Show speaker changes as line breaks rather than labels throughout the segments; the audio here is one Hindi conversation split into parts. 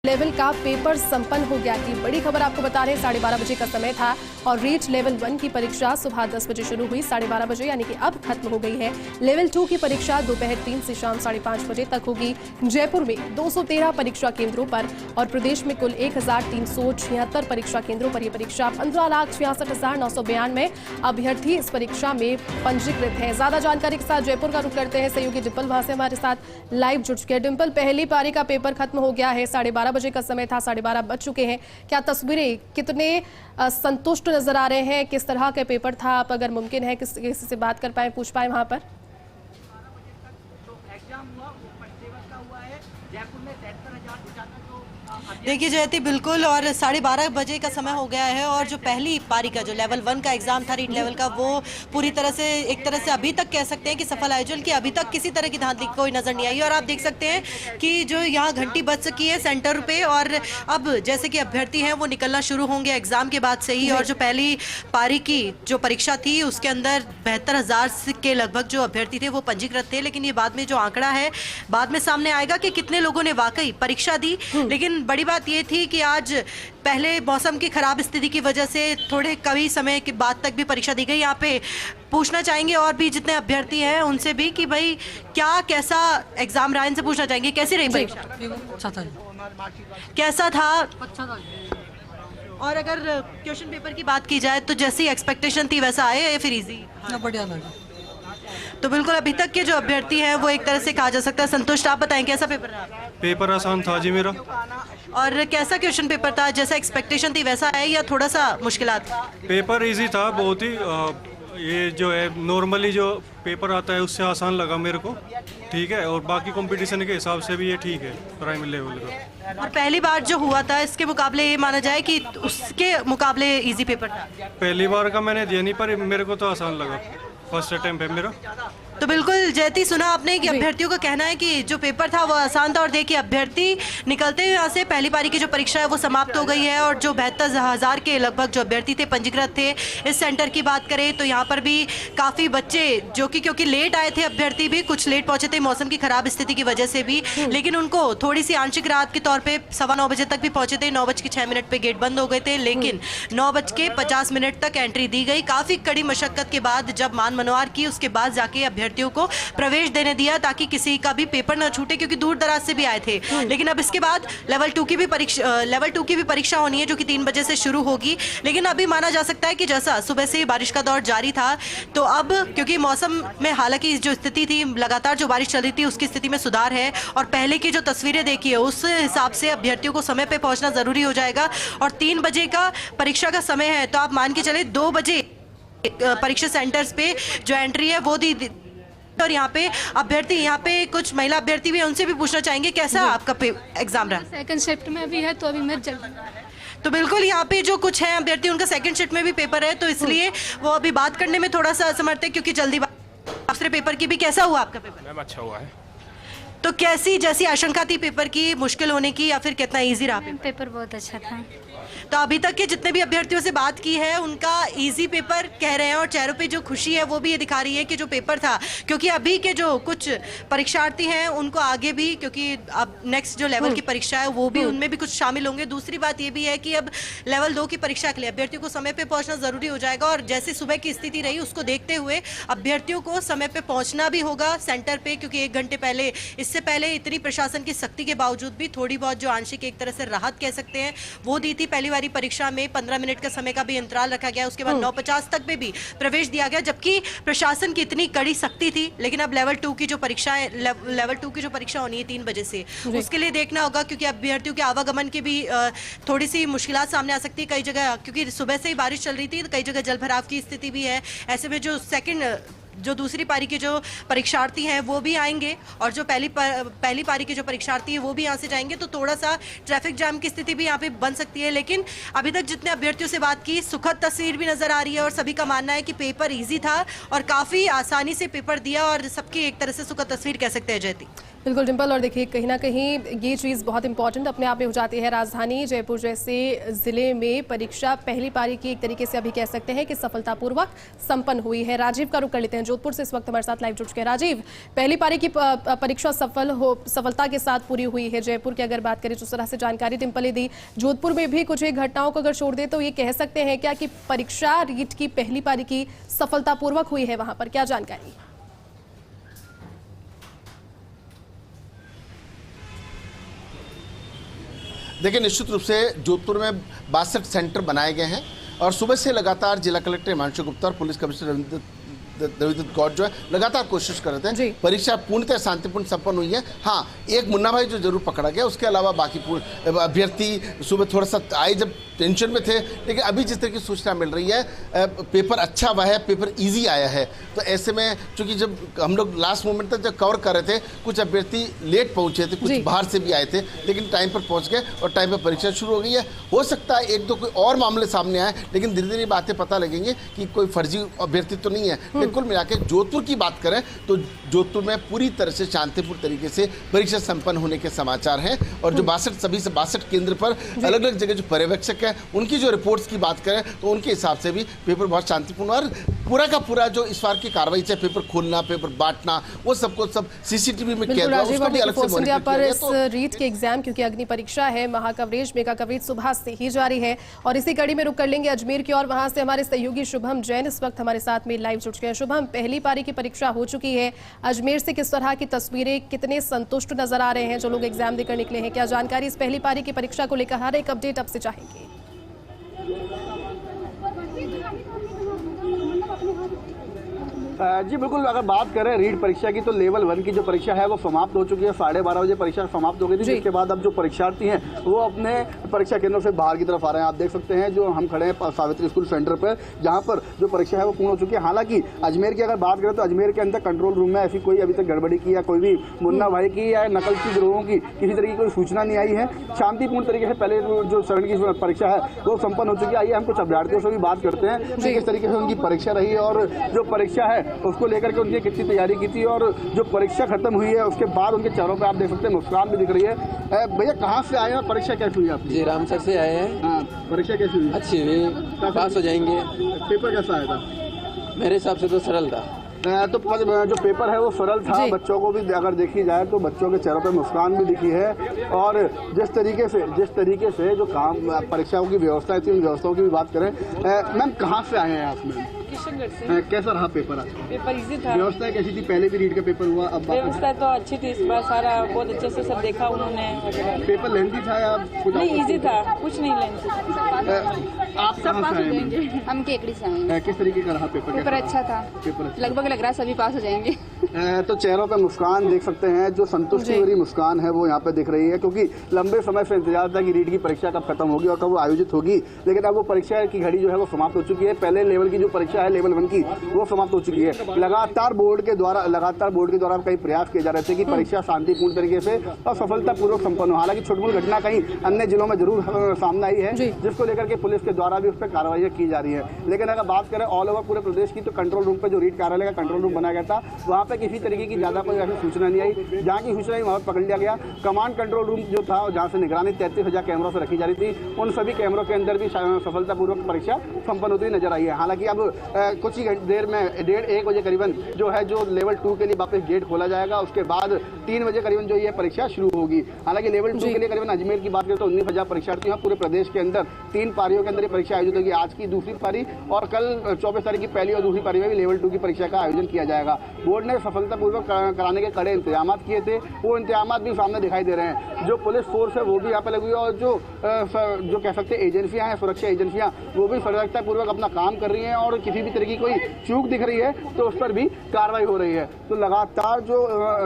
लेवल का पेपर संपन्न हो गया की बड़ी खबर आपको बता रहे हैं। 12:30 बजे का समय था और रीच लेवल 1 की परीक्षा सुबह 10 बजे शुरू हुई, 12:30 बजे यानी कि अब खत्म हो गई है। लेवल 2 की परीक्षा दोपहर 3 से शाम 5:30 बजे तक होगी। जयपुर में 213 परीक्षा केंद्रों पर और प्रदेश में कुल 1376 परीक्षा केंद्रों पर यह परीक्षा 15,66,992 अभ्यर्थी इस परीक्षा में पंजीकृत है। ज्यादा जानकारी के साथ जयपुर का रुख करते हैं। सहयोगी डिंपल वहां से हमारे साथ लाइव जुड़ चुके हैं। डिंपल, पहली पारी का पेपर खत्म हो गया है, 12:30 बजे का समय था, 12:30 बज चुके हैं। क्या तस्वीरें, कितने संतुष्ट नजर आ रहे हैं? किस तरह का पेपर था? आप अगर मुमकिन है किसी से बात कर पाए, पूछ पाए वहां पर?
देखिए जयती, बिल्कुल, और 12:30 बजे का समय हो गया है और जो पहली पारी का जो लेवल 1 का एग्जाम था रीट लेवल का, वो पूरी तरह से एक तरह से अभी तक कह सकते हैं कि सफल आयोजन की अभी तक किसी तरह की धांधली कोई नजर नहीं आई। और आप देख सकते हैं कि जो यहाँ घंटी बज सकी है सेंटर पे और अब जैसे कि अभ्यर्थी हैं वो निकलना शुरू होंगे एग्जाम के बाद से ही। और जो पहली पारी की जो परीक्षा थी उसके अंदर 72,000 के लगभग जो अभ्यर्थी थे वो पंजीकृत थे, लेकिन ये बाद में जो आंकड़ा है बाद में सामने आएगा कि कितने लोगों ने वाकई परीक्षा दी। लेकिन बड़ी बात ये थी कि आज पहले मौसम की खराब स्थिति की वजह से थोड़े कई समय के बाद तक भी परीक्षा दी गई। यहाँ पे पूछना चाहेंगे और भी जितने अभ्यर्थी हैं उनसे भी कि भाई क्या कैसा एग्जाम रहा, इनसे पूछना चाहेंगे कैसी रही परीक्षा?
अच्छा था।
कैसा था?
अच्छा था।
और अगर क्वेश्चन पेपर की बात की जाए तो जैसी एक्सपेक्टेशन थी वैसा आए या फिर इजी?
बढ़िया था।
तो बिल्कुल अभी तक के जो अभ्यर्थी हैं वो एक तरह से कहा जा सकता है संतुष्ट। आप बताएं कैसा पेपर रहा?
पेपर आसान था जी मेरा।
और कैसा क्वेश्चन पेपर था? जैसा एक्सपेक्टेशन थी वैसा है या थोड़ा सा मुश्किलात?
पेपर इजी था बहुत ही। ये जो है नॉर्मली जो पेपर आता है उससे आसान लगा मेरे को, ठीक है। और बाकी कंपटीशन के हिसाब से भी ये ठीक है प्राइमरी लेवल का।
और पहली बार जो हुआ था इसके मुकाबले ये माना जाए कि उसके मुकाबले इजी पेपर था?
पहली बार का मैंने दिया नहीं पर मेरे को तो आसान लगा, फर्स्ट अटेम्प्ट है मेरा।
तो बिल्कुल जयती, सुना आपने कि अभ्यर्थियों का कहना है कि जो पेपर था वो आसान था और देखिए अभ्यर्थी निकलते हुए यहाँ से पहली पारी की जो परीक्षा है वो समाप्त हो गई है। और जो 72,000 के लगभग जो अभ्यर्थी थे पंजीकृत थे इस सेंटर की बात करें तो यहाँ पर भी काफ़ी बच्चे जो कि क्योंकि लेट आए थे, अभ्यर्थी भी कुछ लेट पहुंचे थे मौसम की खराब स्थिति की वजह से भी, लेकिन उनको थोड़ी सी आंशिक राहत के तौर पर 9:15 बजे तक भी पहुंचे थे। 9:06 पे गेट बंद हो गए थे, लेकिन 9:50 तक एंट्री दी गई। काफ़ी कड़ी मशक्कत के बाद जब मान मनोहार की उसके बाद जाके अभ्यर्थियों को प्रवेश देने दिया ताकि किसी का भी पेपर न छूटे, क्योंकि दूर दराज से भी आए थे। लेकिन अब इसके बाद लेवल 2 की भी परीक्षा होनी है जो कि 3 बजे से शुरू होगी। लेकिन अभी माना जा सकता है कि जैसा सुबह से बारिश का दौर जारी था तो अब क्योंकि मौसम में हालांकि जो स्थिति थी लगातार जो बारिश चल रही थी उसकी स्थिति में सुधार है और पहले की जो तस्वीरें देखी है उस हिसाब से अभ्यर्थियों को समय पे पहुंचना जरूरी हो जाएगा। और 3 बजे का परीक्षा का समय है तो आप मान के चले 2 बजे परीक्षा सेंटर्स पे जो एंट्री है वो दी। और यहाँ पे अभ्यर्थी, यहाँ पे कुछ महिला अभ्यर्थी भी हैं, उनसे भी पूछना चाहेंगे कैसा आपका एग्जाम रहा?
सेकंड शिफ्ट में भी है तो अभी मैं
तो बिल्कुल यहाँ पे जो कुछ है अभ्यर्थी उनका सेकंड शिफ्ट में भी पेपर है तो इसलिए वो अभी बात करने में थोड़ा सा असमर्थ है क्योंकि जल्दी दूसरे पेपर की भी। कैसा हुआ आपका पेपर?
मैम अच्छा हुआ है।
तो कैसी जैसी आशंका थी पेपर की, मुश्किल होने की या फिर कितना इजी रहा पेपर?
पेपर बहुत अच्छा था।
तो अभी तक के जितने भी अभ्यर्थियों से बात की है उनका इजी पेपर कह रहे हैं और चेहरों पे जो खुशी है वो भी ये दिखा रही है कि जो पेपर था, क्योंकि अभी के जो कुछ परीक्षार्थी हैं उनको आगे भी, क्योंकि अब नेक्स्ट जो लेवल की परीक्षा है वो भी उनमें भी कुछ शामिल होंगे। दूसरी बात ये भी है कि अब लेवल 2 की परीक्षा के लिए अभ्यर्थियों को समय पे पहुंचना जरूरी हो जाएगा और जैसे सुबह की स्थिति रही उसको देखते हुए अभ्यर्थियों को समय पे पहुंचना भी होगा सेंटर पे, क्योंकि 1 घंटे पहले, इससे पहले इतनी प्रशासन की सख्ती के बावजूद भी थोड़ी बहुत जो आंशिक एक तरह से राहत कह सकते हैं वो दी थी। पहली वाली परीक्षा में 15 मिनट का समय का भी अंतराल रखा गया, उसके बाद 9:50 तक में भी प्रवेश दिया गया, जबकि प्रशासन की इतनी कड़ी सख्ती थी। लेकिन अब लेवल 2 की जो परीक्षा होनी है 3 बजे से, उसके लिए देखना होगा क्योंकि अभ्यर्थियों के आवागमन की भी थोड़ी सी मुश्किलात सामने आ सकती है कई जगह, क्योंकि सुबह से ही बारिश चल रही थी तो कई जगह जल भराव की स्थिति भी है। ऐसे में जो दूसरी पारी के जो परीक्षार्थी हैं वो भी आएंगे और जो पहली पारी के जो परीक्षार्थी हैं वो भी यहाँ से जाएंगे तो थोड़ा सा ट्रैफिक जाम की स्थिति भी यहाँ पे बन सकती है। लेकिन अभी तक जितने अभ्यर्थियों से बात की सुखद तस्वीर भी नजर आ रही है और सभी का मानना है कि पेपर ईजी था और काफ़ी आसानी से पेपर दिया और सबकी एक तरह से सुखद तस्वीर कह सकते हैं। जयती,
बिल्कुल डिम्पल, और देखिए कहीं ना कहीं ये चीज़ बहुत इंपॉर्टेंट अपने आप में हो जाती है। राजधानी जयपुर जैसे ज़िले में परीक्षा पहली पारी की एक तरीके से अभी कह सकते हैं कि सफलतापूर्वक संपन्न हुई है। राजीव का रुख कर लेते हैं, जोधपुर से इस वक्त हमारे साथ लाइव जुड़ चुके हैं। राजीव, पहली पारी की परीक्षा सफलता के साथ पूरी हुई है। जयपुर की अगर बात करें जिस तरह से जानकारी डिम्पल ने दी, जोधपुर में भी कुछ एक घटनाओं को अगर छोड़ दे तो ये कह सकते हैं क्या कि परीक्षा रीट की पहली पारी की सफलतापूर्वक हुई है, वहां पर क्या जानकारी?
देखिए, निश्चित रूप से जोधपुर में 62 सेंटर बनाए गए हैं और सुबह से लगातार जिला कलेक्टर हिमांशु गुप्ता और पुलिस कमिश्नर रविंद्र गौड़ जो है लगातार कोशिश कर रहे थे। परीक्षा पूर्णतः शांतिपूर्ण संपन्न हुई है। हाँ, एक मुन्ना भाई जो जरूर पकड़ा गया, उसके अलावा बाकी अभ्यर्थी सुबह थोड़ा सा आए जब टेंशन में थे, लेकिन अभी जिस तरह की सूचना मिल रही है पेपर अच्छा हुआ है, पेपर इजी आया है। तो ऐसे में चूंकि जब हम लोग लास्ट मोमेंट तक जब कवर कर रहे थे, कुछ अभ्यर्थी लेट पहुंचे थे, कुछ बाहर से भी आए थे, लेकिन टाइम पर पहुंच गए और टाइम पर परीक्षा शुरू हो गई है। हो सकता है एक दो कोई और मामले सामने आए, लेकिन धीरे धीरे बातें पता लगेंगी कि कोई फर्जी अभ्यर्थी तो नहीं है। कुल मिला के जोधपुर की बात करें तो जोधपुर में पूरी तरह से शांतिपूर्ण तरीके से परीक्षा संपन्न होने के समाचार हैं। और जो 62 केंद्र पर अलग अलग जगह जो पर्यवेक्षक हैं, उनकी जो रिपोर्ट्स की बात करें तो उनके हिसाब से भी पेपर बहुत शांतिपूर्ण और पूरा का पूरा जो इस बार की कार्रवाई चाहे पेपर खोलना, पेपर बांटना, वो सबको सब सीसीटीवी में कैद हुआ, उसका भी अलग से मॉनिटर किया गया।
इस रीट के एग्जाम क्योंकि अग्नि परीक्षा है, महा कवरेज मेगा कवरेज सुबह से ही जारी है और इसी कड़ी में रुक कर लेंगे अजमेर की और वहां से हमारे सहयोगी शुभम जैन इस वक्त हमारे साथ में लाइव जुड़ चुके हैं। शुभम, पहली पारी की परीक्षा हो चुकी है, अजमेर से किस तरह की तस्वीरें, कितने संतुष्ट नजर आ रहे हैं जो लोग एग्जाम देकर निकले हैं? क्या जानकारी इस पहली पारी की परीक्षा को लेकर, हर एक अपडेट आपसे चाहेंगे।
जी बिल्कुल, अगर बात करें रीट परीक्षा की तो लेवल 1 की जो परीक्षा है वो समाप्त हो चुकी है। 12:30 बजे परीक्षा समाप्त हो गई थी, जिसके बाद अब जो परीक्षार्थी हैं वो अपने परीक्षा केंद्रों से बाहर की तरफ आ रहे हैं। आप देख सकते हैं जो हम खड़े हैं सावित्री स्कूल सेंटर पर, जहां पर जो परीक्षा है वो पूर्ण हो चुकी है। हालांकि अजमेर की अगर बात करें तो अजमेर के अंदर कंट्रोल रूम में ऐसी कोई अभी तक गड़बड़ी की या कोई भी मुन्ना भाई की या नकल की गिरोहों की किसी तरह की कोई सूचना नहीं आई है। शांतिपूर्ण तरीके से पहले जो चरण की परीक्षा है वो संपन्न हो चुकी है। आइए हम कुछ अभ्यर्थियों से भी बात करते हैं कि किस तरीके से उनकी परीक्षा रही और जो परीक्षा है उसको लेकर के उनकी कितनी तैयारी की थी और जो परीक्षा खत्म हुई है उसके बाद उनके चेहरों पे आप देख सकते हैं मुस्कान भी दिख रही है। भैया कहाँ से आए हैं, परीक्षा कैसी हुई आपकी?
जी रामसर से आए हैं।
हाँ, परीक्षा कैसी हुई?
अच्छी हुई, पास हो जाएंगे।
पेपर कैसा आया था?
मेरे हिसाब से तो सरल था।
तो जो पेपर है वो सरल था। बच्चों को भी अगर देखी जाए तो बच्चों के चेहरों पे मुस्कान भी दिखी है और जिस तरीके से जो काम परीक्षाओं की व्यवस्था थी उन व्यवस्थाओं की भी बात करें। मैम कहाँ से आए हैं आप? मैम
किशनगढ़ से।
कैसा रहा पेपर?
पेपर इजी था।
व्यवस्था कैसी थी? पहले भी रीट का पेपर हुआ, अब
व्यवस्था तो अच्छी थी, इस बार सारा बहुत अच्छे से सब देखा उन्होंने।
पेपर लेंथी था या
नहीं? इजी था, कुछ नहीं लेंथी।
आप कहाँ से आए हैं?
हम केकड़ी से आए हैं।
किस तरीके का रहा पेपर?
पेपर अच्छा था, लगभग लग रहा है सभी पास हो जाएंगे।
तो चेहरों पे मुस्कान देख सकते हैं, जो संतुष्टि भरी मुस्कान है वो यहाँ पे दिख रही है, क्योंकि लंबे समय से इंतजार था कि रीट की परीक्षा कब खत्म होगी और कब वो आयोजित होगी। लेकिन अब वो परीक्षा की घड़ी जो है वो समाप्त हो चुकी है। पहले लेवल की जो परीक्षा है लेवल 1 की वो समाप्त हो चुकी है। लगातार बोर्ड के द्वारा कई प्रयास किए जा रहे थे कि परीक्षा शांतिपूर्ण तरीके से और सफलतापूर्वक संपन्न हो। हालांकि छोटी-मोटी घटना कहीं अन्य जिलों में जरूर सामने आई है, जिसको लेकर के पुलिस के द्वारा भी उस पर कार्रवाई की जा रही है। लेकिन अगर बात करें ऑल ओवर पूरे प्रदेश की तो कंट्रोल रूम पे जो रीट कार्यालय का कंट्रोल रूम बनाया गया था वहाँ पे किसी तरीके की ज्यादा कोई ऐसी सूचना नहीं आई। जहाँ की सूचना वहाँ पकड़ लिया गया। कमांड कंट्रोल रूम जो था जहाँ से निगरानी 33,000 कैमरों से रखी जा रही थी, उन सभी कैमरों के अंदर भी सफलतापूर्वक परीक्षा संपन्न होती नजर आई है। हालांकि अब कुछ ही देर में 1:30 बजे करीबन जो है जो लेवल 2 के लिए वापस गेट खोला जाएगा। उसके बाद 3 बजे करीबन जो ये परीक्षा शुरू होगी। हालांकि लेवल 2 के लिए करीबन अजमेर की बात करें तो 19,000 परीक्षार्थी हैं। पूरे प्रदेश के अंदर 3 पारियों के अंदर ये परीक्षा आयोजित होगी। आज की दूसरी पारी और कल 24 तारीख की पहली और दूसरी पारी में भी लेवल 2 की परीक्षा का आयोजन किया जाएगा। बोर्ड ने सफलतापूर्वक कराने के कड़े इंतजाम किए थे, वो इंतजाम भी सामने दिखाई दे रहे हैं। जो पुलिस फोर्स है वो भी यहाँ पे लगी हुई है और जो कह सकते हैं एजेंसियां हैं, सुरक्षा एजेंसियां, वो भी सतर्कतापूर्वक अपना काम कर रही हैं और किसी भी तरह की कोई चूक दिख रही है तो उस पर भी कार्रवाई हो रही है। तो लगातार जो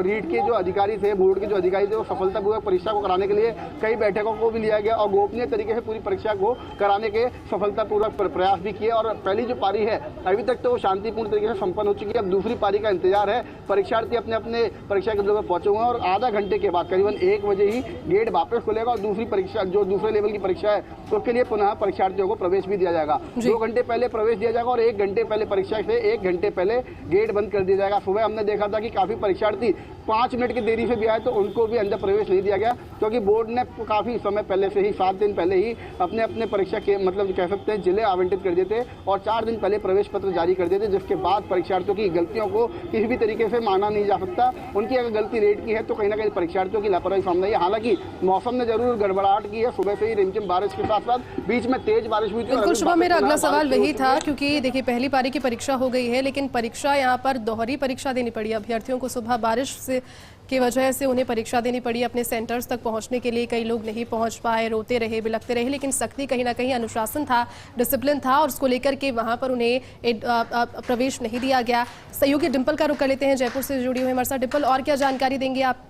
रीट के जो अधिकारी थे, बोर्ड के जो अधिकारी थे, वो सफलतापूर्वक परीक्षा को कराने के लिए कई बैठकों को भी लिया गया और गोपनीय तरीके से पूरी परीक्षा को कराने के सफलतापूर्वक प्रयास भी किए। और पहली जो पारी है अभी तक तो शांतिपूर्ण तरीके से संपन्न हो चुकी है। अब दूसरी पारी का इंतजार है। परीक्षार्थी अपने अपने परीक्षा केंद्रों पर पहुंचे हुए हैं और आधा घंटे के बाद करीबन 1 बजे ही गेट वापस खुलेगा और दूसरी परीक्षा जो दूसरे लेवल की परीक्षा है तो उसके लिए पुनः परीक्षार्थियों को प्रवेश भी दिया जाएगा। 2 घंटे पहले प्रवेश दिया जाएगा और 1 घंटे पहले परीक्षा से 1 घंटे पहले गेट बंद कर दिया जाएगा। सुबह हमने देखा था कि काफी परीक्षार्थी 5 मिनट की देरी से भी आए तो उनको भी अंदर प्रवेश नहीं दिया गया, क्योंकि बोर्ड ने काफ़ी समय पहले से ही 7 दिन पहले ही अपने अपने परीक्षा के मतलब कह सकते हैं जिले आवंटित कर दिए थे और 4 दिन पहले प्रवेश पत्र जारी कर दिए थे, जिसके बाद परीक्षार्थियों की गलतियों को किसी भी तरीके से माना नहीं जा सकता। उनकी अगर गलती रेट की है तो कहीं ना कहीं परीक्षार्थियों की लापरवाही सामने आई है। हालांकि मौसम ने जरूर गड़बड़ाहट की है, सुबह से ही रिमझिम बारिश के साथ साथ बीच में तेज बारिश हुई थी।
बिल्कुल शुभम, मेरा अगला सवाल वही था, क्योंकि देखिए पहली पारी की परीक्षा हो गई है, लेकिन परीक्षा यहाँ पर दोहरी परीक्षा देनी पड़ी अभ्यर्थियों को। सुबह बारिश से की वजह से उन्हें परीक्षा देनी पड़ी, अपने सेंटर्स तक पहुंचने के लिए कई लोग नहीं पहुंच पाए, रोते रहे, बिलखते रहे, लेकिन सख्ती कहीं ना कहीं अनुशासन था, डिसिप्लिन था और उसको लेकर के वहां पर उन्हें प्रवेश नहीं दिया गया। सहयोगी डिंपल का रुख कर लेते हैं, जयपुर से जुड़ी हुई हमारे साथ। डिंपल, और क्या जानकारी देंगे आप?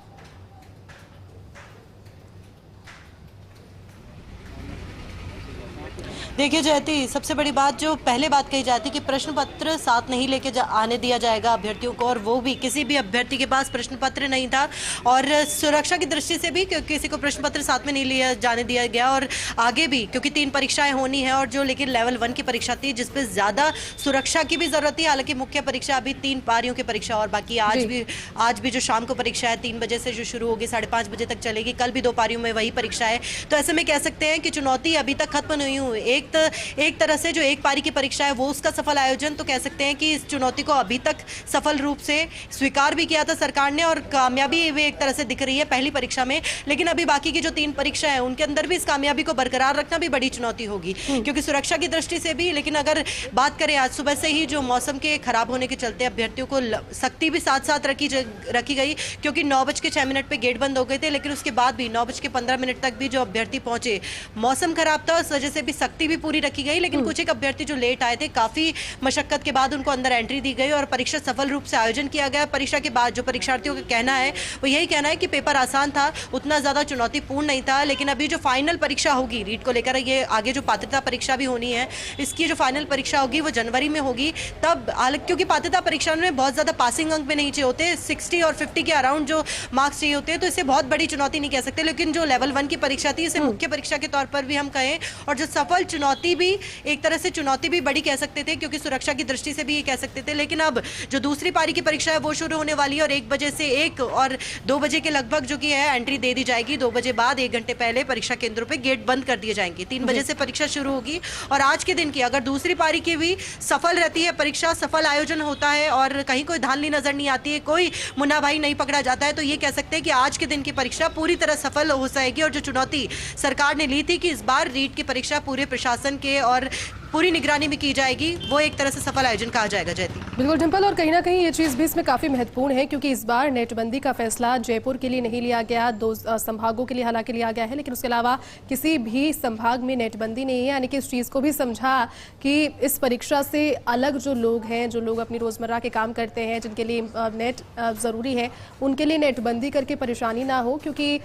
देखिए जयती, सबसे बड़ी बात जो पहले बात कही जाती है कि प्रश्न पत्र साथ नहीं लेके आने दिया जाएगा अभ्यर्थियों को, और वो भी किसी भी अभ्यर्थी के पास प्रश्न पत्र नहीं था। और सुरक्षा की दृष्टि से भी किसी को प्रश्न पत्र साथ में नहीं लिया जाने दिया गया। और आगे भी क्योंकि 3 परीक्षाएं होनी है, और जो लेकिन लेवल 1 की परीक्षा थी जिसपे ज़्यादा सुरक्षा की भी जरूरत थी। हालांकि मुख्य परीक्षा अभी 3 पारियों की परीक्षा, और बाकी आज भी जो शाम को परीक्षा है 3 बजे से जो शुरू होगी 5:30 बजे तक चलेगी। कल भी 2 पारियों में वही परीक्षा है। तो ऐसे में कह सकते हैं कि चुनौती अभी तक खत्म नहीं हुई। एक तरह से जो एक पारी की परीक्षा है वो उसका सफल आयोजन, तो कह सकते हैं कि इस चुनौती को अभी तक सफल रूप से स्वीकार भी किया था सरकार ने, और कामयाबी वे एक तरह से दिख रही है पहली परीक्षा में। लेकिन अभी बाकी की जो 3 परीक्षा है उनके अंदर भी इस कामयाबी को बरकरार रखना भी बड़ी चुनौती होगी, क्योंकि सुरक्षा की दृष्टि से भी। लेकिन अगर बात करें आज सुबह से ही जो मौसम के खराब होने के चलते अभ्यर्थियों को सख्ती भी साथ साथ रखी गई, क्योंकि 9:06 पे गेट बंद हो गए थे। लेकिन उसके बाद भी 9:15 तक भी जो अभ्यर्थी पहुंचे, मौसम खराब था, उस वजह से भी सख्ती भी पूरी रखी गई। लेकिन कुछ एक अभ्यर्थी जो लेट आए थे, काफी मशक्कत के बाद उनको अंदर एंट्री दी गई और परीक्षा सफल रूप से आयोजन किया गया। परीक्षा के बाद जो परीक्षार्थियों का कहना है वो यही कहना है कि पेपर आसान था, उतना ज्यादा चुनौतीपूर्ण नहीं था। लेकिन अभी जो फाइनल परीक्षा होगी रीट को लेकर, ये आगे जो पात्रता परीक्षा भी होनी है, इसकी जो फाइनल परीक्षा होगी वो जनवरी में होगी। तब क्योंकि पात्रता परीक्षा में बहुत ज्यादा पासिंग अंक में नहीं चाहिए होते, 60 और 50 के अराउंड जो मार्क्स चाहिए होते हैं, तो इसे बहुत बड़ी चुनौती नहीं कह सकते। लेकिन जो लेवल 1 की परीक्षा थी, इसे मुख्य परीक्षा के तौर पर भी हम कहें, और जो सफल चुनौती भी एक तरह से चुनौती भी बड़ी कह सकते थे, क्योंकि सुरक्षा की दृष्टि से भी ये कह सकते थे। लेकिन अब जो दूसरी पारी की परीक्षा है वो शुरू होने वाली है, और 1 बजे से 1 और 2 बजे के लगभग जो कि है एंट्री दे दी जाएगी। 2 बजे बाद 1 घंटे पहले परीक्षा केंद्रों पे गेट बंद कर दिए जाएंगे। 3 बजे से परीक्षा शुरू होगी। और आज के दिन की अगर दूसरी पारी की भी सफल रहती है परीक्षा, सफल आयोजन होता है और कहीं कोई धांधली नजर नहीं आती है, कोई मुन्ना भाई नहीं पकड़ा जाता है, तो ये कह सकते हैं कि आज के दिन की परीक्षा पूरी तरह सफल हो जाएगी। और जो चुनौती सरकार ने ली थी कि इस बार रीट की परीक्षा पूरे प्रशासन के और पूरी निगरानी में की जाएगी, वो एक तरह से सफल आयोजन कहा जाएगा। जयती,
बिल्कुल डिंपल, और कहीं ना कहीं ये चीज़ भी इसमें काफ़ी महत्वपूर्ण है, क्योंकि इस बार नेटबंदी का फैसला जयपुर के लिए नहीं लिया गया, 2 संभागों के लिए हालांकि लिया गया है, लेकिन उसके अलावा किसी भी संभाग में नेटबंदी नहीं है। यानी कि इस चीज़ को भी समझा कि इस परीक्षा से अलग जो लोग हैं, जो लोग अपनी रोज़मर्रा के काम करते हैं, जिनके लिए नेट ज़रूरी है, उनके लिए नेटबंदी करके परेशानी ना हो, क्योंकि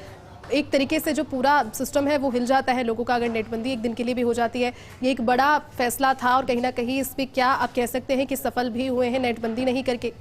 एक तरीके से जो पूरा सिस्टम है वो हिल जाता है लोगों का अगर नेटबंदी एक दिन के लिए भी हो जाती है। ये एक बड़ा फैसला था, और कहीं ना कहीं इस पे क्या आप कह सकते हैं कि सफल भी हुए हैं नेटबंदी नहीं करके?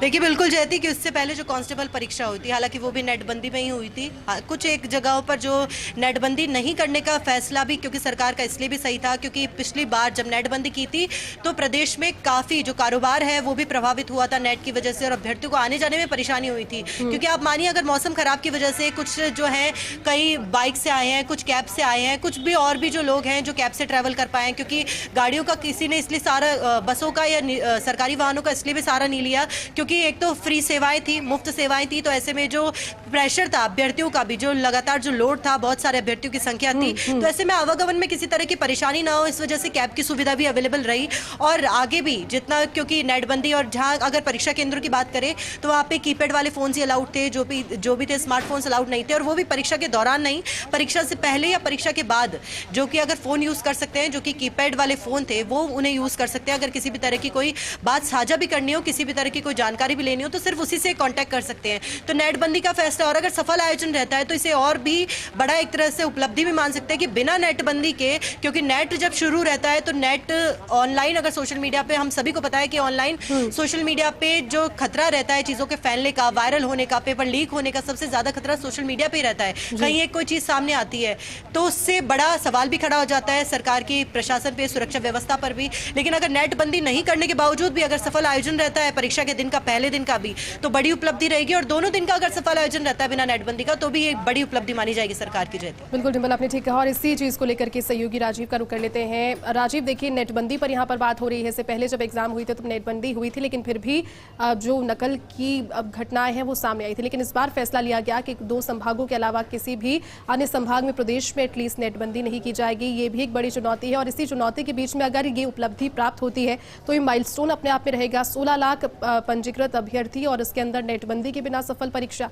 देखिए बिल्कुल जयती कि उससे पहले जो कांस्टेबल परीक्षा हुई थी, हालांकि वो भी नेटबंदी में ही हुई थी। कुछ एक जगहों पर जो नेटबंदी नहीं करने का फैसला भी क्योंकि सरकार का इसलिए भी सही था, क्योंकि पिछली बार जब नेटबंदी की थी तो प्रदेश में काफ़ी जो कारोबार है वो भी प्रभावित हुआ था नेट की वजह से, और अभ्यर्थियों को आने जाने में परेशानी हुई थी। क्योंकि आप मानिए अगर मौसम खराब की वजह से कुछ जो है कई बाइक से आए हैं, कुछ कैब से आए हैं, कुछ भी और भी जो लोग हैं जो कैब से ट्रैवल कर पाए हैं, क्योंकि गाड़ियों का किसी ने इसलिए सारा बसों का या सरकारी वाहनों का इसलिए भी सहारा नहीं लिया, क्योंकि एक तो फ्री सेवाएं थी, मुफ्त सेवाएं थी। तो ऐसे में जो प्रेशर था अभ्यर्थियों का भी, जो लगातार जो लोड था, बहुत सारे अभ्यर्थियों की संख्या थी, तो ऐसे में आवागमन में किसी तरह की परेशानी ना हो, इस वजह से कैब की सुविधा भी अवेलेबल रही। और आगे भी जितना, क्योंकि नेटबंदी और जहां अगर परीक्षा केंद्रों की बात करें तो वहाँ पे कीपैड वाले फोन ही अलाउड थे, जो भी थे स्मार्टफोन्स अलाउड नहीं थे, और वो भी परीक्षा के दौरान नहीं, परीक्षा से पहले या परीक्षा के बाद जो कि अगर फोन यूज कर सकते हैं, जो कि कीपैड वाले फोन थे वो उन्हें यूज कर सकते हैं। अगर किसी भी तरह की कोई बात साझा भी करनी हो, किसी भी तरह की कोई जानकारी जानकारी भी लेनी हो तो सिर्फ उसी से कांटेक्ट कर सकते हैं। तो नेटबंदी का फैसला, और अगर सफल आयोजन रहता है तो इसे और भी बड़ा एक तरह से उपलब्धि भी मान सकते हैं कि बिना नेटबंदी के, क्योंकि नेट जब शुरू रहता है तो नेट ऑनलाइन, अगर सोशल मीडिया पे, हम सभी को पता है कि ऑनलाइन सोशल मीडिया पे जो खतरा रहता है चीज़ों के फैलने का, वायरल होने का, पेपर लीक होने का, सबसे ज़्यादा खतरा सोशल मीडिया पे ही रहता है। कहीं एक कोई चीज़ सामने आती है तो उससे बड़ा सवाल भी खड़ा हो जाता है सरकार की प्रशासन पे, सुरक्षा व्यवस्था पर भी। लेकिन अगर नेटबंदी नहीं करने के बावजूद भी अगर सफल आयोजन रहता है परीक्षा के दिन का, पहले दिन का भी, तो बड़ी उपलब्धि रहेगी। और दोनों दिन का अगर सफल आयोजन रहता है बिना नेटबंदी का तो भी एक बड़ी उपलब्धि मानी जाएगी सरकार की रहती है।
बिल्कुल डिम्पल, आपने ठीक कहा। और इसी चीज को लेकर के सहयोगी राजीव का रुख कर लेते हैं। राजीव, देखिए नेटबंदी पर यहाँ पर बात हो रही है। इससे पहले जब एग्जाम हुई थी तो नेटबंदी हुई थी, लेकिन फिर भी जो नकल की घटनाएं हैं वो सामने आई थी। लेकिन इस बार फैसला लिया गया कि 2 संभागों के अलावा किसी भी अन्य संभाग में प्रदेश में एटलीस्ट नेटबंदी नहीं की जाएगी। ये भी एक बड़ी चुनौती है और इसी चुनौती के बीच में अगर ये उपलब्धि प्राप्त होती है तो ये माइलस्टोन अपने आप में रहेगा। 16 लाख पंजीकृत अभ्यर्थी और इसके अंदर नेटबंदी के बिना सफल परीक्षा।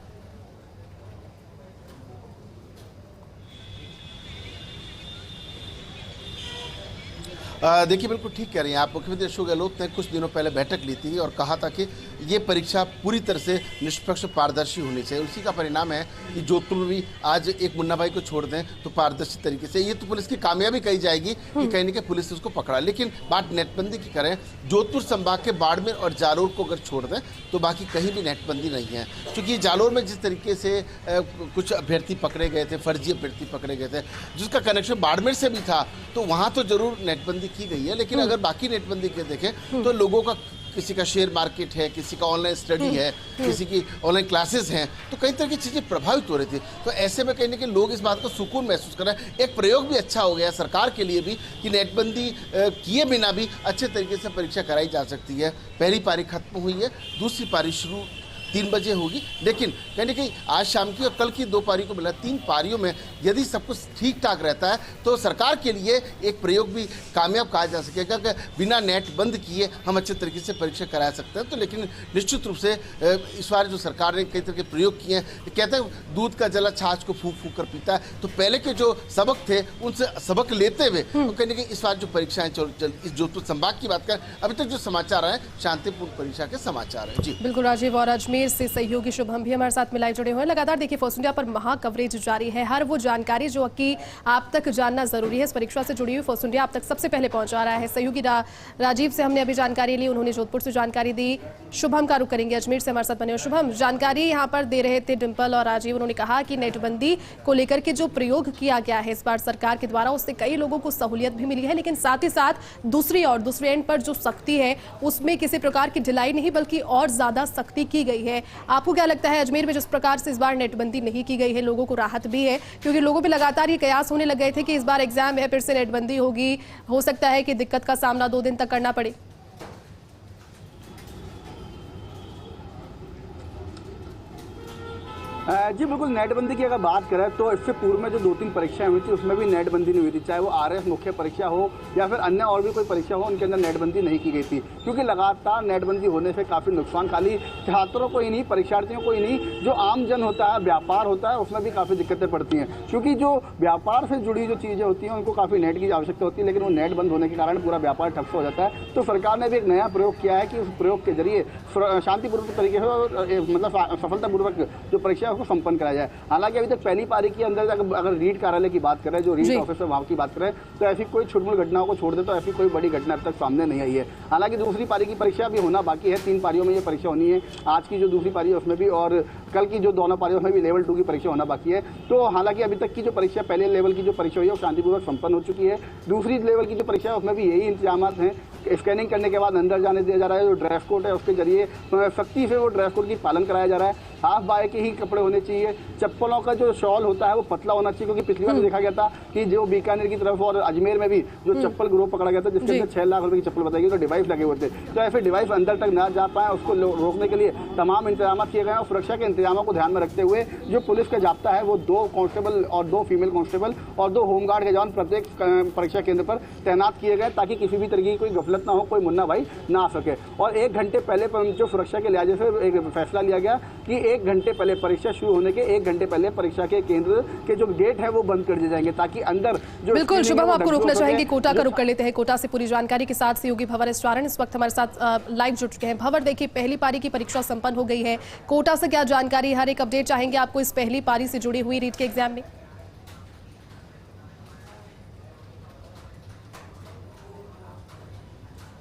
देखिए, बिल्कुल ठीक कह रही हैं आप। मुख्यमंत्री अशोक गहलोत ने कुछ दिनों पहले बैठक ली थी और कहा था कि ये परीक्षा पूरी तरह से निष्पक्ष पारदर्शी होनी चाहिए। उसी का परिणाम है कि जोधपुर में भी आज एक मुन्ना भाई को छोड़ दें तो पारदर्शी तरीके से, ये तो पुलिस की कामयाबी कही जाएगी कि कहीं ना कहीं पुलिस ने उसको पकड़ा। लेकिन बात नेटबंदी की करें, जोधपुर संभाग के बाड़मेर और जालोर को अगर छोड़ दें तो बाकी कहीं भी नेटबंदी नहीं है। क्योंकि जालोर में जिस तरीके से कुछ अभ्यर्थी पकड़े गए थे, फर्जी अभ्यर्थी पकड़े गए थे, जिसका कनेक्शन बाड़मेर से भी था, तो वहाँ तो जरूर नेटबंदी की गई है। लेकिन अगर बाकी नेटबंदी के देखें तो लोगों का, किसी का शेयर मार्केट है, किसी का ऑनलाइन स्टडी है, किसी की ऑनलाइन क्लासेस हैं, तो कई तरह की चीज़ें प्रभावित हो रही थी। तो ऐसे में कहीं ना कहीं लोग इस बात को सुकून महसूस कर रहे हैं। एक प्रयोग भी अच्छा हो गया सरकार के लिए भी कि नेटबंदी किए बिना भी अच्छे तरीके से परीक्षा कराई जा सकती है। पहली पारी खत्म हुई है, दूसरी पारी शुरू 3 बजे होगी। लेकिन कहीं ना कहीं आज शाम की और कल की 2 पारी को मिला, 3 पारियों में यदि सब कुछ ठीक ठाक रहता है तो सरकार के लिए एक प्रयोग भी कामयाब कहा जा सकेगा कि बिना नेट बंद किए हम अच्छे तरीके से परीक्षा करा सकते हैं। तो लेकिन निश्चित रूप से इस बार जो सरकार ने कई तरह के प्रयोग किए हैं, कहते हैं दूध का जला छाछ को फूंक फूंक कर पीता है, तो पहले के जो सबक थे उनसे सबक लेते हुए तो कहीं ना कहीं इस बार जो परीक्षाएं इस जोधपुर संभाग की बात करें, अभी तक जो समाचार हैं शांतिपूर्ण परीक्षा के समाचार हैं। जी
बिल्कुल राजीव, और अजमेर से सहयोगी शुभम भी हमारे साथ मिलाए जुड़े हुए हैं। लगातार देखिए फर्स्ट इंडिया पर महा कवरेज जारी है। हर वो जानकारी जो कि आप तक जानना जरूरी है इस परीक्षा से जुड़ी हुई, फर्स्ट इंडिया आप तक सबसे पहले पहुंचा रहा है। सहयोगी राजीव से हमने अभी जानकारी ली, उन्होंने जोधपुर से जानकारी दी। शुभम का रुख करेंगे, अजमेर से हमारे साथ बने। शुभम, जानकारी यहाँ पर दे रहे थे डिम्पल और राजीव, उन्होंने कहा कि नेटबंदी को लेकर के जो प्रयोग किया गया है इस बार सरकार के द्वारा, उससे कई लोगों को सहूलियत भी मिली है। लेकिन साथ ही साथ दूसरे एंड पर जो सख्ती है उसमें किसी प्रकार की ढिलाई नहीं बल्कि और ज्यादा सख्ती की गई है। आपको क्या लगता है अजमेर में जिस प्रकार से इस बार नेटबंदी नहीं की गई है, लोगों को राहत भी है? क्योंकि लोगों पे लगातार ये कयास होने लग गए थे कि इस बार एग्जाम है, फिर से नेटबंदी होगी, हो सकता है कि दिक्कत का सामना 2 दिन तक करना पड़े।
जी बिल्कुल, नेटबंदी की अगर बात करें तो इससे पूर्व में जो 2-3 परीक्षाएं हुई थी उसमें भी नेटबंदी नहीं हुई थी, चाहे वो आरएस मुख्य परीक्षा हो या फिर अन्य और भी कोई परीक्षा हो, उनके अंदर नेटबंदी नहीं की गई थी। क्योंकि लगातार नेटबंदी होने से काफ़ी नुकसान खाली छात्रों को ही नहीं, परीक्षार्थियों को ही नहीं, जो आम जन होता है, व्यापार होता है, उसमें भी काफ़ी दिक्कतें पड़ती हैं। क्योंकि जो व्यापार से जुड़ी जो चीज़ें होती हैं उनको काफ़ी नेट की आवश्यकता होती है, लेकिन वो नेट बंद होने के कारण पूरा व्यापार ठप हो जाता है। तो सरकार ने भी एक नया प्रयोग किया है कि उस प्रयोग के जरिए शांतिपूर्वक तरीके से, मतलब सफलतापूर्वक जो परीक्षा है उसको संपन्न कराया जाए। हालांकि अभी तक पहली पारी के अंदर अगर रीट कार्यालय की बात करें, जो रीट ऑफिसर वहां की बात करें, तो ऐसी कोई छुटमुट घटनाओं को छोड़ दे तो ऐसी कोई बड़ी घटना अब तक सामने नहीं आई है। हालांकि दूसरी पारी की परीक्षा भी होना बाकी है, 3 पारियों में ये परीक्षा होनी है। आज की जो दूसरी पारी है उसमें भी और कल की जो दोनों पारियों में भी लेवल 2 की परीक्षा होना बाकी है। तो हालांकि अभी तक की जो परीक्षा, पहले लेवल की जो परीक्षा हुई है वो शांतिपूर्वक संपन्न हो चुकी है। दूसरी लेवल की जो परीक्षा है उसमें भी यही इंतजाम हैं। स्कैनिंग करने के बाद अंदर जाने दिया जा रहा है, जो ड्रेस कोड है उसके जरिए सख्ती से वो ड्रेस कोड की पालन कराया जा रहा है। हाफ बाय के ही कपड़े होने चाहिए। चप्पलों का जो शॉल होता है वो पतला होना चाहिए, क्योंकि पिछली बार देखा गया था कि जो बीकानेर की तरफ और अजमेर में भी जो चप्पल ग्रोह पकड़ा गया था जिसके अंदर 6 लाख रुपए की चप्पल बताई गई, तो डिवाइस लगे हुए थे। तो ऐसे डिवाइस अंदर तक ना जा पाए उसको रोकने के लिए तमाम इंतजाम किए गए हैं। और सुरक्षा के इंतजामों को ध्यान में रखते हुए जो पुलिस का जाब्ता है वो 2 कांस्टेबल और 2 फीमेल कांस्टेबल और 2 होमगार्ड के जवान प्रत्येक परीक्षा केंद्र पर तैनात किए गए, ताकि किसी भी तरीके की कोई गफलत ना हो, कोई मुन्ना भाई ना आ सके। और 1 घंटे पहले जो सुरक्षा के लिहाज से एक फैसला लिया गया कि 1 घंटे पहले, परीक्षा शुरू होने के 1 घंटे पहले परीक्षा के केंद्र के जो गेट है वो बंद कर दिए जाएंगे, ताकि अंदर जो
बिल्कुल शुभम आपको रोकना चाहेंगे, कोटा का रुख कर लेते हैं। कोटा से पूरी जानकारी के साथ सहयोगी भंवर एस इस वक्त हमारे साथ लाइव जुड़ चुके हैं। भंवर, देखिए पहली पारी की परीक्षा संपन्न हो गई है, कोटा से क्या जानकारी, हर एक अपडेट चाहेंगे आपको इस पहली पारी से जुड़ी हुई रीट के एग्जाम में।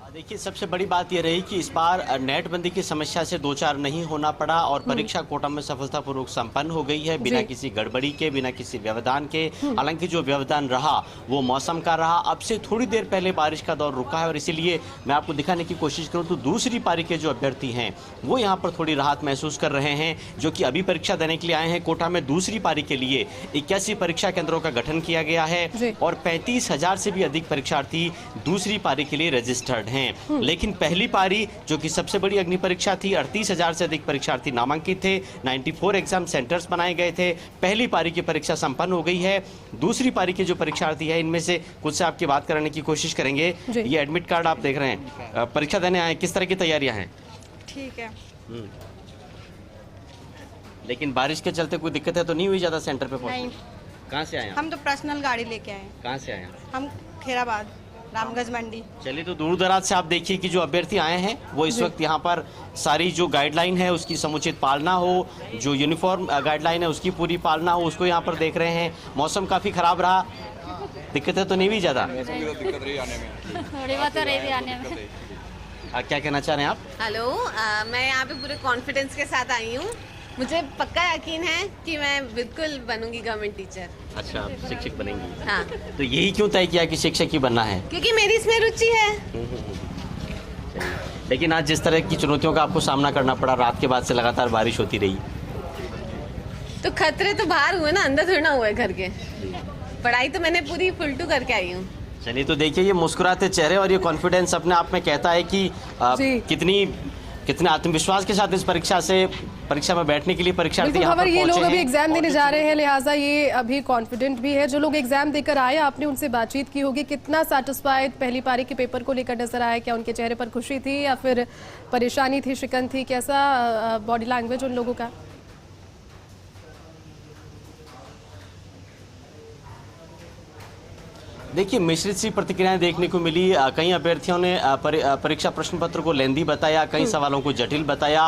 देखिए, सबसे बड़ी बात यह रही कि इस बार नेट बंदी की समस्या से दो चार नहीं होना पड़ा और परीक्षा कोटा में सफलतापूर्वक संपन्न हो गई है, बिना किसी गड़बड़ी के, बिना किसी व्यवधान के। हालांकि जो व्यवधान रहा वो मौसम का रहा। अब से थोड़ी देर पहले बारिश का दौर रुका है और इसीलिए मैं आपको दिखाने की कोशिश करूं तो दूसरी पारी के जो अभ्यर्थी हैं वो यहाँ पर थोड़ी राहत महसूस कर रहे हैं, जो कि अभी परीक्षा देने के लिए आए हैं। कोटा में दूसरी पारी के लिए 81 परीक्षा केंद्रों का गठन किया गया है और 35,000 से भी अधिक परीक्षार्थी दूसरी पारी के लिए रजिस्टर्ड हैं। लेकिन पहली पारी, जो कि सबसे बड़ी अग्नि परीक्षा थी, 38,000 से अधिक परीक्षार्थी नामांकित थे, 94 एग्जाम सेंटर्स बनाए गए थे। पहली पारी की परीक्षा संपन्न हो गई है। दूसरी पारी के जो परीक्षार्थी हैं इनमें से कुछ से आपकी बात करने की कोशिश करेंगे। ये एडमिट कार्ड आप देख रहे हैं, परीक्षा देने आए, किस तरह की तैयारियां हैं?
ठीक है।
लेकिन बारिश के चलते कोई दिक्कत है तो नहीं हुई ज्यादा सेंटर पे पहुंचने? कहाँ से आए?
हम तो पर्सनल गाड़ी लेके आए।
कहाँ से आए?
हम खेराबाद, रामगंज मंडी।
चलिए, तो दूर दराज से आप देखिए कि जो अभ्यर्थी आए हैं वो इस वक्त यहाँ पर सारी जो गाइडलाइन है उसकी समुचित पालना हो, जो यूनिफॉर्म गाइडलाइन है उसकी पूरी पालना हो, उसको यहाँ पर देख रहे हैं। मौसम काफी खराब रहा, दिक्कतें तो नहीं हुई ज्यादा?
थोड़ी बहुत तो रही थी आने में।
क्या कहना चाह रहे हैं आप?
हेलो, मैं यहाँ पे पूरे कॉन्फिडेंस के साथ आई हूँ। मुझे पक्का यकीन है कि मैं बिल्कुल बनूंगी गवर्नमेंट टीचर।
अच्छा, शिक्षक बनेंगी?
हाँ।
तो यही क्यों तय किया कि शिक्षक ही बनना है?
क्योंकि मेरी इसमें रुचि है।
लेकिन आज जिस तरह की चुनौतियों का आपको सामना करना पड़ा, रात के बाद से लगातार बारिश होती रही,
तो खतरे तो बाहर हुए ना, अंदर थोड़ा ना हुए घर के। पढ़ाई तो मैंने पूरी फुल टू करके आई हूँ।
चलिए, तो देखिए ये मुस्कुराते चेहरे और ये कॉन्फिडेंस अपने आप में कहता है कि कितने आत्मविश्वास के साथ इस परीक्षा में बैठने के लिए परीक्षार्थी यहाँ पर पहुंचे हैं।
ये लोग अभी एग्जाम देने जा रहे हैं, लिहाजा ये अभी कॉन्फिडेंट भी है। जो लोग एग्जाम देकर आए, आपने उनसे बातचीत की होगी, कितना सेटिस्फाइड पहली पारी के पेपर को लेकर नजर आया? क्या उनके चेहरे पर खुशी थी या फिर परेशानी थी, शिकन थी? कैसा बॉडी लैंग्वेज उन लोगों का?
देखिए, मिश्रित सी प्रतिक्रियाएं देखने को मिली। कई अभ्यर्थियों ने परीक्षा प्रश्न पत्र को लेंदी बताया, कई सवालों को जटिल बताया,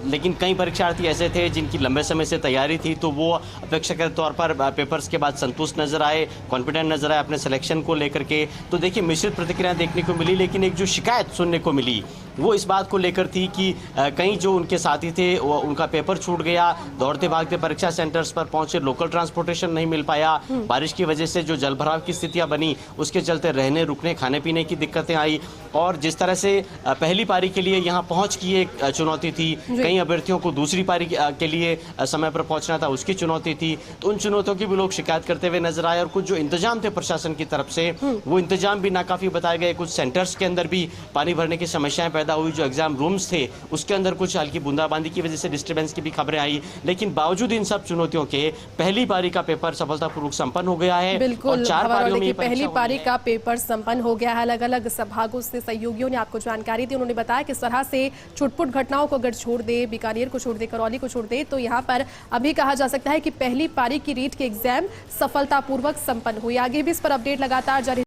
लेकिन कई परीक्षार्थी ऐसे थे जिनकी लंबे समय से तैयारी थी, तो वो अपेक्षा के तौर पर पेपर्स के बाद संतुष्ट नजर आए, कॉन्फिडेंट नजर आए अपने सिलेक्शन को लेकर के। तो देखिए, मिश्रित प्रतिक्रियाएं देखने को मिली, लेकिन एक जो शिकायत सुनने को मिली वो इस बात को लेकर थी कि कई जो उनके साथी थे वो उनका पेपर छूट गया, दौड़ते भागते परीक्षा सेंटर्स पर पहुंचे, लोकल ट्रांसपोर्टेशन नहीं मिल पाया, बारिश की वजह से जो जलभराव की स्थितियां बनी उसके चलते रहने रुकने खाने पीने की दिक्कतें आई, और जिस तरह से पहली पारी के लिए यहाँ पहुँच की एक चुनौती थी, कई अभ्यर्थियों को दूसरी पारी के लिए समय पर पहुँचना था, उसकी चुनौती थी। तो उन चुनौतियों की भी लोग शिकायत करते हुए नजर आए और कुछ जो इंतजाम थे प्रशासन की तरफ से वो इंतजाम भी नाकाफी बताए गए। कुछ सेंटर्स के अंदर भी पानी भरने की समस्याएं पैदा हुई, जो एग्जाम रूम्स थे उसके अंदर कुछ हल्की बूंदाबांदी की वजह से डिस्टर्बेंस की भी खबरें आई। लेकिन बावजूद इन सब चुनौतियों के पहली पारी का पेपर सफलतापूर्वक संपन्न हो गया है।
बिल्कुल, 4 पारियों में पहली पारी का पेपर संपन्न हो गया है। अलग अलग संभागों से सहयोगियों ने आपको जानकारी दी। उन्होंने बताया किस तरह से छुटपुट घटनाओं को अगर छोड़ दे, बीकानेर को छोड़ दे, करौली को छोड़ दे, तो यहाँ पर अभी कहा जा सकता है कि पहली पारी की रीट के एग्जाम सफलतापूर्वक संपन्न हुई। आगे भी इस पर अपडेट लगातार जारी